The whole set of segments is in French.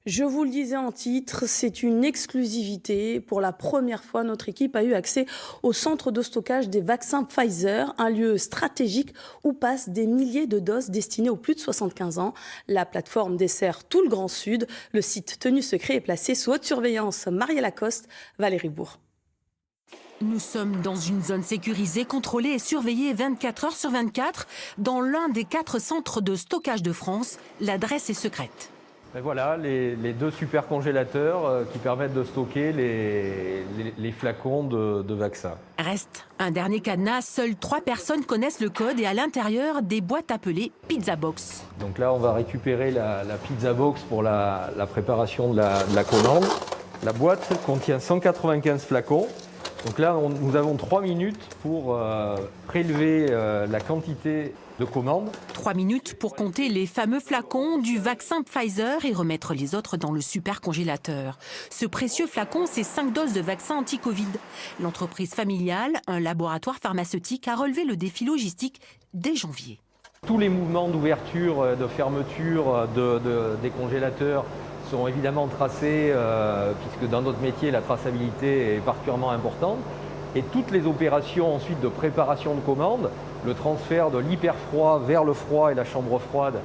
Je vous le disais en titre, c'est une exclusivité. Pour la première fois, notre équipe a eu accès au centre de stockage des vaccins Pfizer, un lieu stratégique où passent des milliers de doses destinées aux plus de 75 ans. La plateforme dessert tout le Grand Sud. Le site tenu secret est placé sous haute surveillance. Maria Lacoste, Valérie Bourg. Nous sommes dans une zone sécurisée, contrôlée et surveillée 24 heures sur 24 dans l'un des 4 centres de stockage de France. L'adresse est secrète. Et voilà, les deux super congélateurs qui permettent de stocker les flacons de vaccins. Reste un dernier cadenas. Seules 3 personnes connaissent le code et à l'intérieur, des boîtes appelées Pizza Box. Donc là, on va récupérer la Pizza Box pour la préparation de la commande. La boîte contient 195 flacons. Donc là, nous avons 3 minutes pour prélever la quantité de commandes. 3 minutes pour compter les fameux flacons du vaccin Pfizer et remettre les autres dans le super congélateur. Ce précieux flacon, c'est 5 doses de vaccin anti-Covid. L'entreprise familiale, un laboratoire pharmaceutique, a relevé le défi logistique dès janvier. Tous les mouvements d'ouverture, de fermeture des congélateurs sont évidemment tracés, puisque dans notre métier, la traçabilité est particulièrement importante. Et toutes les opérations ensuite de préparation de commandes, le transfert de l'hyperfroid vers le froid et la chambre froide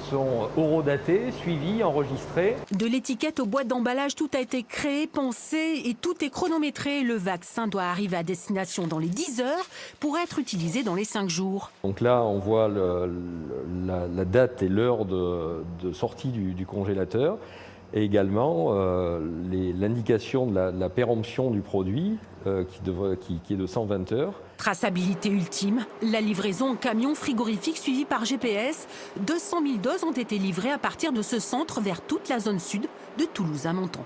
sont horodatées, suivies, enregistrées. De l'étiquette aux boîtes d'emballage, tout a été créé, pensé et tout est chronométré. Le vaccin doit arriver à destination dans les 10 heures pour être utilisé dans les 5 jours. Donc là, on voit la date et l'heure de sortie du congélateur. Et également l'indication de la péremption du produit qui est de 120 heures. Traçabilité ultime, la livraison en camion frigorifique suivie par GPS. 200 000 doses ont été livrées à partir de ce centre vers toute la zone sud de Toulouse à Menton.